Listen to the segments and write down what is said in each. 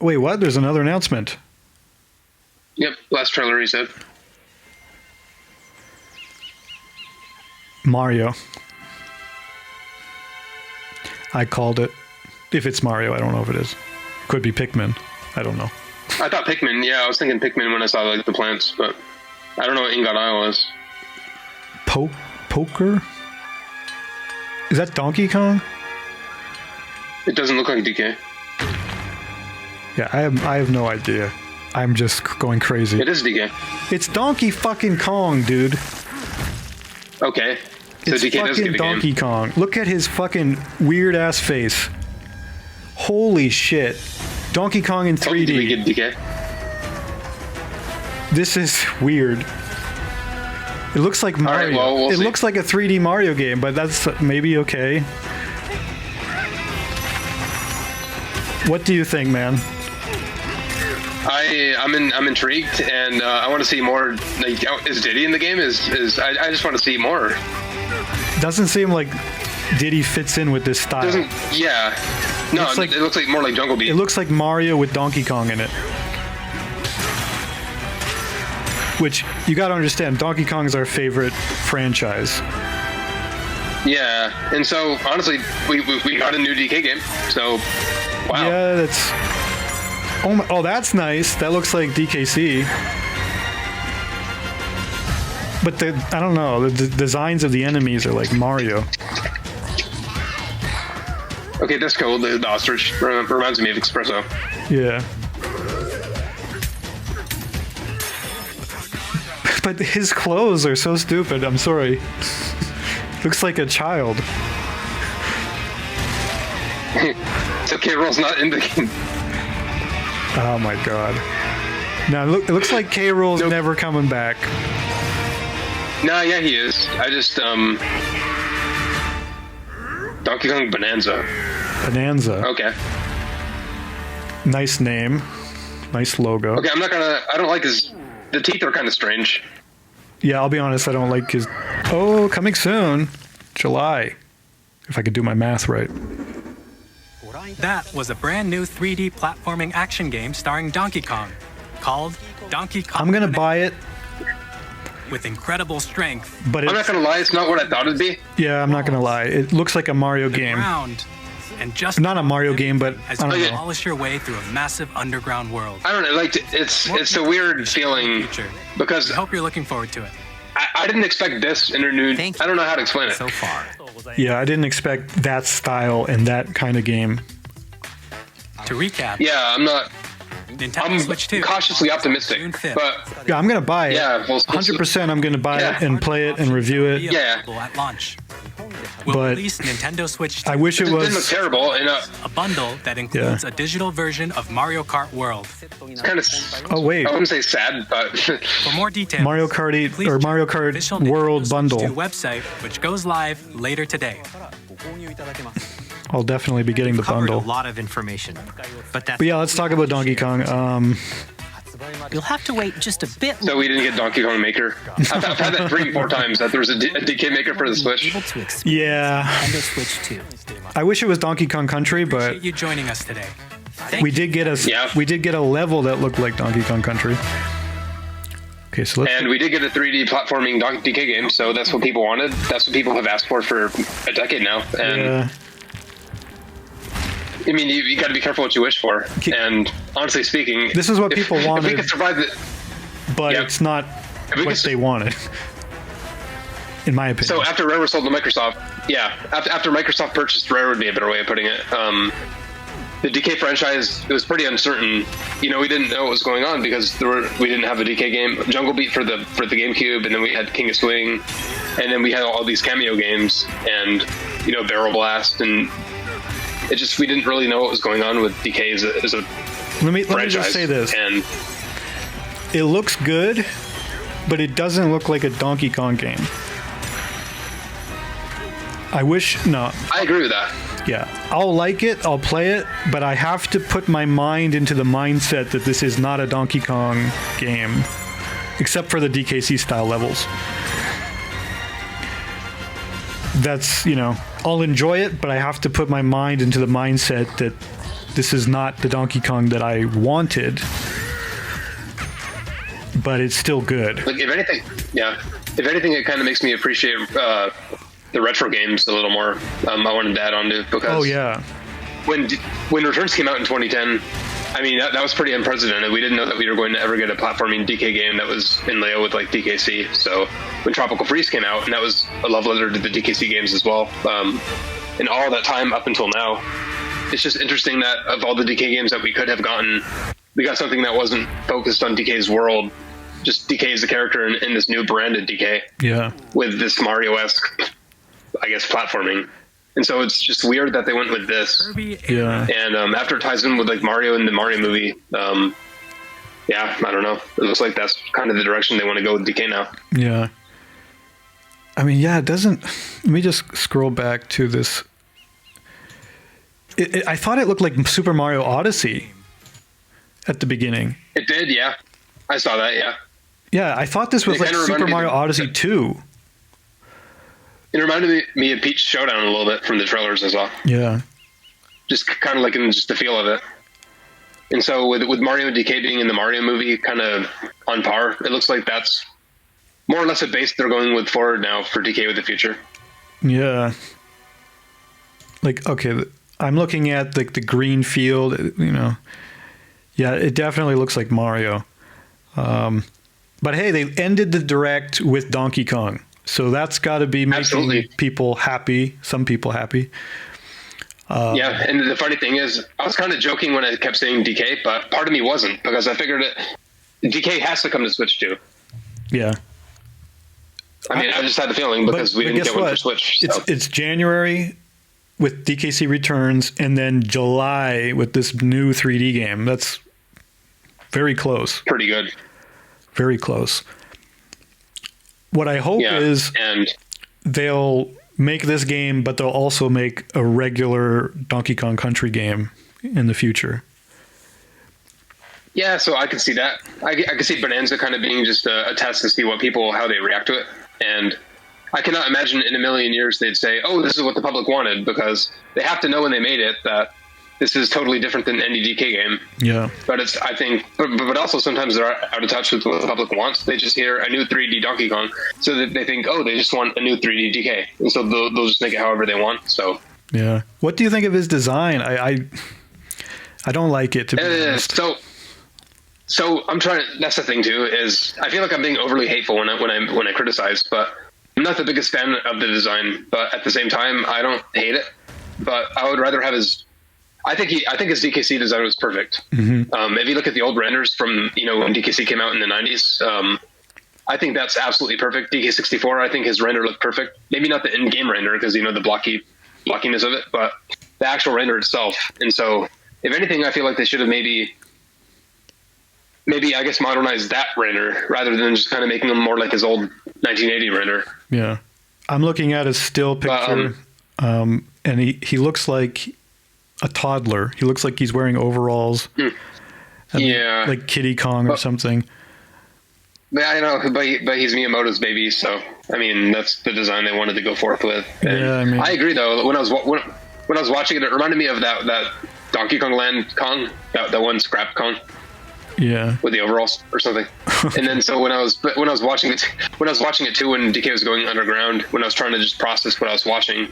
Wait, what? There's another announcement. Yep, last trailer he said. Mario. I called it. If it's Mario, I don't know if it is. Could be Pikmin. I don't know. I thought Pikmin. Yeah, I was thinking Pikmin when I saw like the plants, but I don't know what Ingot Isle is. Poker? Is that Donkey Kong? It doesn't look like DK. Yeah, I have no idea. I'm just going crazy. It is DK. It's Donkey fucking Kong, dude. Okay. So It's DK does give fucking a Donkey game. Kong. Look at his fucking weird ass face. Holy shit. Donkey Kong in 3D. Did we get DK? This is weird. It looks like Mario. right, well, we'll it see. looks like a 3D Mario game, but that's maybe okay. What do you think, man? I'm intrigued, and I want to see more. Like, is Diddy in the game? I just want to see more. Doesn't seem like Diddy fits in with this style. Yeah. No, Looks like- it looks like more like Jungle Beat. It looks like Mario with Donkey Kong in it. Which, you gotta understand, Donkey Kong is our favorite franchise. Yeah, and so honestly, we got a new DK game. So, wow. Yeah, that's... Oh, that's nice. That looks like DKC. But I don't know, the designs of the enemies are like Mario. Okay, that's cool. The ostrich reminds me of Espresso. Yeah. But his clothes are so stupid, I'm sorry. Looks like a child. So K-Rool's not in the game. Oh my god. Now it looks like K-Rool's Nope. never coming back. Nah, yeah, he is. I just, Donkey Kong Bananza. Bananza. Okay. Nice name. Nice logo. Okay, I don't like the teeth are kind of strange. Yeah, I'll be honest, I don't like his... Oh, coming soon. July. If I could do my math right. That was a brand new 3D platforming action game starring Donkey Kong, called Donkey Kong I'm gonna Bananza. buy it, With incredible strength, but I'm not gonna lie, it's not what I thought it'd be. yeah, I'm not gonna lie. It looks like a Mario the game. ground, and just Not a Mario game, but as I don't you know. polish your way through a massive underground world. I don't know, like, it's a weird feeling Future. because I hope you're looking forward to it. I didn't expect this in a new. Thank I don't know how to explain it. So far. Yeah, I didn't expect that style in that kind of game. To recap, Yeah, Nintendo Switch 2 cautiously optimistic, June 5th. but Yeah, I'm gonna buy it. Yeah, well, 100% I'm gonna buy it Yeah. and play it and review it. Yeah. Available at launch. We'll But release Nintendo Switch 2, I wish it it didn't look was... terrible, and a bundle that includes a digital version of Mario Kart World. it's kind of. Oh, wait. I wouldn't say sad, but For more details, Mario Kart please or check Mario the Kart official World Nintendo Switch bundle. 2 website, which goes live later today. I'll definitely be getting the Covered a bundle. lot of information, but that's But yeah, let's talk about Donkey Kong. you'll have to wait just a bit so we didn't get Donkey Kong Maker. I've had that 3-4 times that there was a DK Maker for the Switch. able to experience Yeah, Nintendo Switch 2. I wish it was Donkey Kong Country, but Appreciate you joining us today. Thank we you. did get Yeah. a level that looked like Donkey Kong Country. Okay, so let's... And we did get a 3D platforming DK game, so that's what people wanted. That's what people have asked for a decade now. And Yeah. I mean, you got to be careful what you wish for. And honestly speaking, This is what if- people If wanted. we could survive the, But Yeah. it's not we what could- they wanted, in my opinion. so after Rare was sold to Microsoft, yeah, after Microsoft purchased Rare would be a better way of putting it. The DK franchise, it was pretty uncertain. You know, we didn't know what was going on because we didn't have a DK game. Jungle Beat for the GameCube, and then we had King of Swing, and then we had all these cameo games, and Barrel Blast, and we didn't really know what was going on with DK as a let me franchise. just say this: And it looks good, but it doesn't look like a Donkey Kong game. I wish no. I agree with that. Yeah, I'll like it, I'll play it, but I have to put my mind into the mindset that this is not a Donkey Kong game, except for the DKC style levels. That's, I'll enjoy it, but I have to put my mind into the mindset that this is not the Donkey Kong that I wanted, but it's still good. Like, if anything, it kind of makes me appreciate the retro games a little more. I wanted to add on to, because Oh yeah, when Returns came out in 2010, I mean, that was pretty unprecedented. We didn't know that we were going to ever get a platforming DK game that was in layout with like DKC. So when Tropical Freeze came out, and that was a love letter to the DKC games as well. And all that time up until now, it's just interesting that of all the DK games that we could have gotten, we got something that wasn't focused on DK's world. Just DK as a character in this new branded DK. Yeah. With this Mario-esque, I guess, platforming. And so it's just weird that they went with this. Kirby Yeah. And after it ties in with like Mario and the Mario movie, yeah, I don't know. It looks like that's kind of the direction they want to go with DK now. Yeah. I mean, yeah, it doesn't. Let me just scroll back to this. I thought it looked like Super Mario Odyssey at the beginning. It did, yeah. I saw that, yeah. Yeah, I thought this was It like kinda Super reminded me Mario of- Odyssey 2. It reminded me of Peach Showdown a little bit from the trailers as well. Yeah. Just kind of like in just the feel of it. And so with Mario and DK being in the Mario movie kind of on par, it looks like that's more or less a base they're going with forward now for DK with the future. Yeah. Like, okay, I'm looking at like the green field, you know. Yeah, it definitely looks like Mario. But hey, they ended the direct with Donkey Kong. So that's got to be making Absolutely. people happy, some people happy. Yeah, and the funny thing is, I was kind of joking when I kept saying DK, but part of me wasn't, because I figured DK has to come to Switch too. Yeah. I mean, I just had the feeling because we didn't guess get one what? for Switch. So. It's January with DKC Returns, and then July with this new 3D game. That's very close. Pretty good. Very close. What I hope Yeah, is and they'll make this game, but they'll also make a regular Donkey Kong Country game in the future. yeah, so I could see that. I could see Bonanza kind of being just a test to see how they react to it. And I cannot imagine in a million years they'd say, oh, this is what the public wanted, because they have to know when they made it that this is totally different than any DK game. Yeah. But it's, I think, but also sometimes they're out of touch with what the public wants. They just hear a new 3D Donkey Kong, so that they think, oh, they just want a new 3D DK, and so they'll just make it however they want. So Yeah. What do you think of his design? I don't like it, to be honest. So I'm trying. That's the thing too. Is I feel like I'm being overly hateful when I criticize, but I'm not the biggest fan of the design. But at the same time, I don't hate it. But I would rather have his. I think his DKC design was perfect. Mm-hmm. If you look at the old renders from when DKC came out in the 90s, I think that's absolutely perfect. DK64, I think his render looked perfect. Maybe not the in-game render because the blockiness of it, but the actual render itself. And so, if anything, I feel like they should have maybe I guess modernize that render rather than just kind of making him more like his old 1980 render. Yeah. I'm looking at his still picture, and he looks like a toddler. He looks like he's wearing overalls. Yeah. Like Kiddy Kong or something. Yeah, I know, but he's Miyamoto's baby, so I mean that's the design they wanted to go forth with. And Yeah, I mean- I agree though. When I was watching it, it reminded me of that Donkey Kong Land Kong, that one scrap Kong. Yeah. With the overalls or something. And then so when I was watching it too, when DK was going underground, when I was trying to just process what I was watching,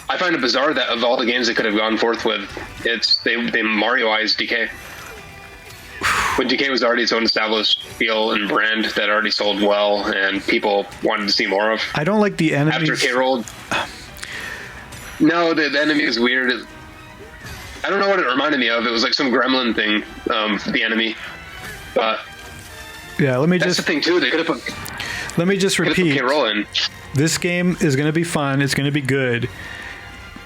I find it bizarre that of all the games they could have gone forth with, they Marioized DK. When DK was already its own established feel and brand that already sold well and people wanted to see more of. I don't like the enemies. After K rolled. No, the enemy is weird. I don't know what it reminded me of. It was like some gremlin thing, the enemy. But Yeah, that's the thing too. They could have put let me just repeat. K-roll in. This game is going to be fun. It's going to be good.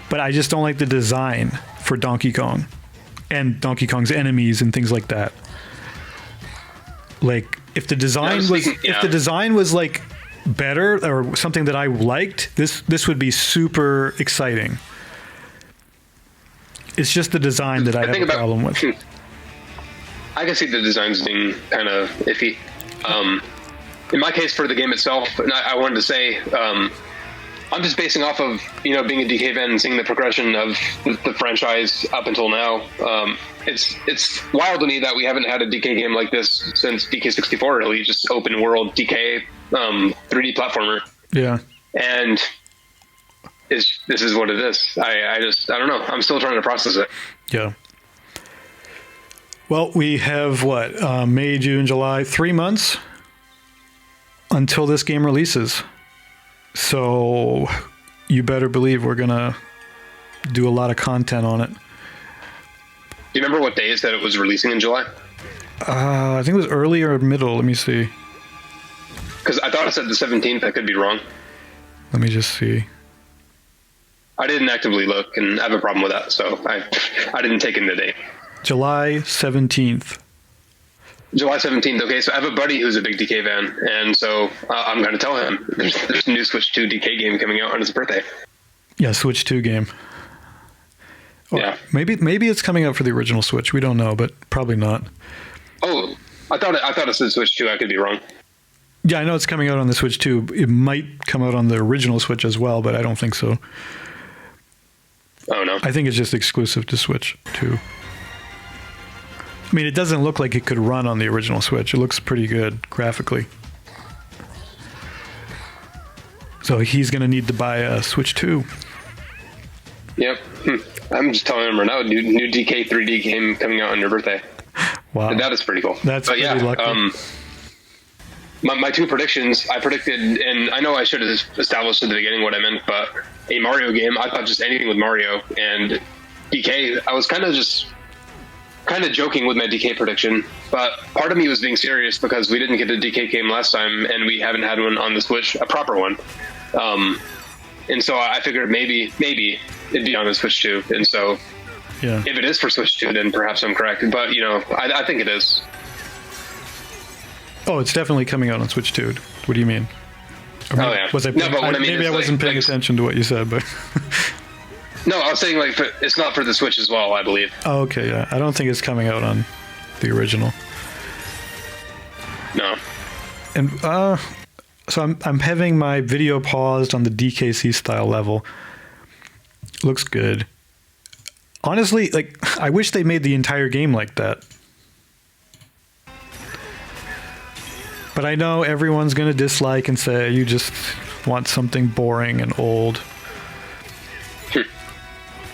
But I just don't like the design for Donkey Kong and Donkey Kong's enemies and things like that. Like if the design if the design was like better or something that I liked, this would be super exciting. It's just the design that I have a problem with. I can see the designs being kind of iffy. In my case, for the game itself, and I wanted to say, I'm just basing off of, being a DK fan and seeing the progression of the franchise up until now. It's wild to me that we haven't had a DK game like this since DK64, really, just open world DK 3D platformer. Yeah. And this is what it is. I don't know. I'm still trying to process it. Yeah. Well, we have May, June, July, 3 months until this game releases. So you better believe we're going to do a lot of content on it. Do you remember what days that it was releasing in July? I think it was early or middle. Let me see. Because I thought it said the 17th. I could be wrong. Let me just see. I didn't actively look, and I have a problem with that, so I didn't take in the date. July 17th. July 17th. Okay, so I have a buddy who's a big DK fan, and so I'm going to tell him there's a new Switch 2 DK game coming out on his birthday. Yeah, Switch 2 game. Yeah. Maybe it's coming out for the original Switch. We don't know, but probably not. Oh, I thought it said Switch 2. I could be wrong. Yeah, I know it's coming out on the Switch 2. It might come out on the original Switch as well, but I don't think so. Oh, no. I think it's just exclusive to Switch 2. I mean, it doesn't look like it could run on the original Switch. It looks pretty good graphically. So he's going to need to buy a Switch 2. Yep. I'm just telling him right now, new DK 3D game coming out on your birthday. Wow. That is pretty cool. That's pretty lucky. My two predictions, I predicted, and I know I should have established at the beginning what I meant, but a Mario game, I thought just anything with Mario, and DK, I was kind of joking with my DK prediction, but part of me was being serious because we didn't get a DK game last time, and we haven't had one on the Switch, a proper one. And so I figured maybe it'd be on the Switch 2, and so yeah. If it is for Switch 2, then perhaps I'm correct, but I think it is. Oh, it's definitely coming out on Switch 2. What do you mean? Oh, yeah. Maybe I wasn't paying attention to what you said, but... No, I was saying it's not for the Switch as well, I believe. Oh, okay, yeah. I don't think it's coming out on the original. No. And so I'm having my video paused on the DKC style level. Looks good. Honestly, I wish they made the entire game like that. But I know everyone's going to dislike and say you just want something boring and old.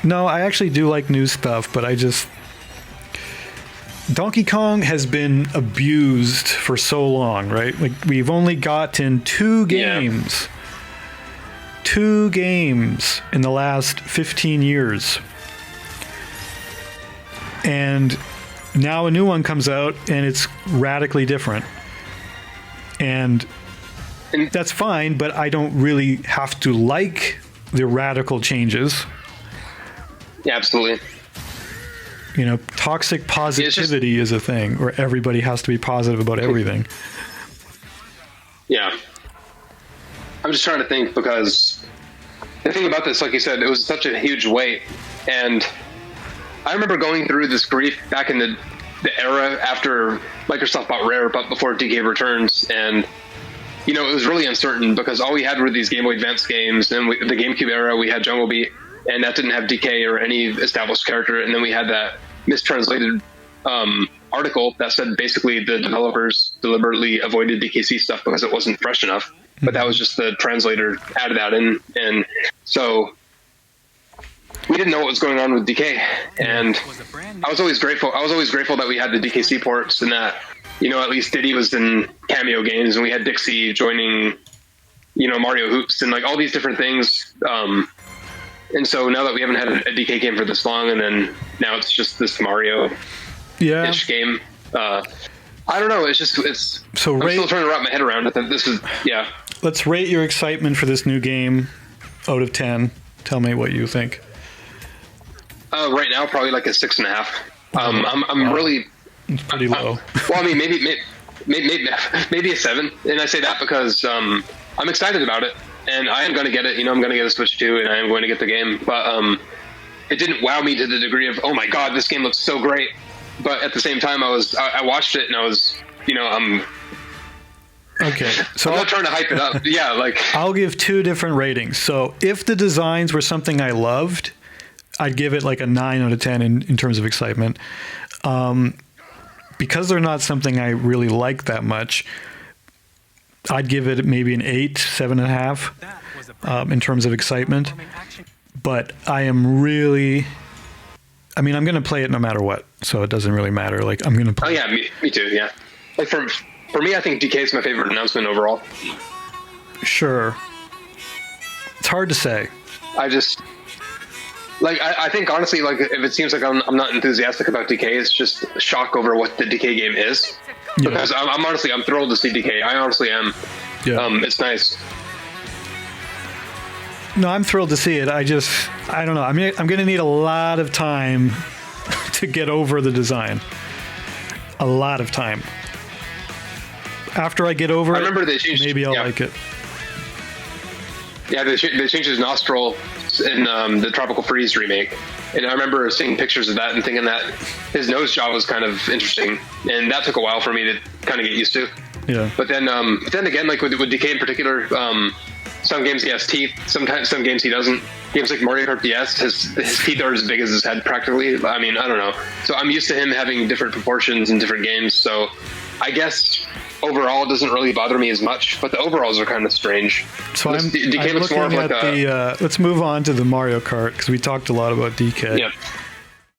No, I actually do like new stuff, but Donkey Kong has been abused for so long, right? We've only gotten 2 games. Yeah. 2 games in the last 15 years. And now a new one comes out and it's radically different. And that's fine, but I don't really have to like the radical changes. Yeah, absolutely. Toxic positivity is a thing where everybody has to be positive about everything. Yeah. I'm just trying to think because the thing about this, like you said, it was such a huge weight. And I remember going through this grief back in the era after Microsoft bought Rare, but before DK Returns. And, it was really uncertain because all we had were these Game Boy Advance games. Then the GameCube era, we had Jungle Beat. And that didn't have DK or any established character. And then we had that mistranslated article that said basically the developers deliberately avoided DKC stuff because it wasn't fresh enough. But that was just the translator added that in. And so we didn't know what was going on with DK. And I was always grateful. That we had the DKC ports and that, at least Diddy was in cameo games and we had Dixie joining, Mario Hoops and all these different things. And so now that we haven't had a DK game for this long, and then now it's just this Mario-ish game. I don't know. I'm still trying to wrap my head around it. This is, yeah. Let's rate your excitement for this new game out of 10. Tell me what you think. Right now, probably a 6.5. I'm really. It's pretty low. Well, I mean, maybe a 7, and I say that because I'm excited about it. And I am going to get it. I'm going to get a Switch 2, and I am going to get the game. But it didn't wow me to the degree of, oh my god, this game looks so great. But at the same time, I watched it, and I was, Okay, so I'm not trying to hype it up. Yeah, like I'll give two different ratings. So if the designs were something I loved, I'd give it like a 9 out of 10 in terms of excitement. Because they're not something I really like that much, I'd give it maybe an 8, 7.5 in terms of excitement. But I am really, I mean, I'm going to play it no matter what, so it doesn't really matter. Like, I'm going to play. Oh yeah, me too. Yeah, like for me, I think DK is my favorite announcement overall. Sure. It's hard to say. I just like I think honestly, like if it seems like I'm not enthusiastic about DK, it's just shock over what the DK game is. Yeah. Because I'm thrilled to see DK. I honestly am. Yeah. It's nice. No, I'm thrilled to see it. I don't know. I'm going to need a lot of time to get over the design. A lot of time. After I get over remember they changed, maybe I'll like it. Yeah, they changed his nostril in the Tropical Freeze remake. And I remember seeing pictures of that and thinking that his nose job was kind of interesting. And that took a while for me to kind of get used to. Yeah. But then again, like with DK in particular, some games he has teeth. Sometimes some games he doesn't. Games like Mario Kart DS, his teeth are as big as his head practically. I mean, I don't know. So I'm used to him having different proportions in different games. So I guess overall it doesn't really bother me as much. But the overalls are kind of strange. So DK I'm looks more looking of like at the. Let's move on to the Mario Kart because we talked a lot about DK. Yeah.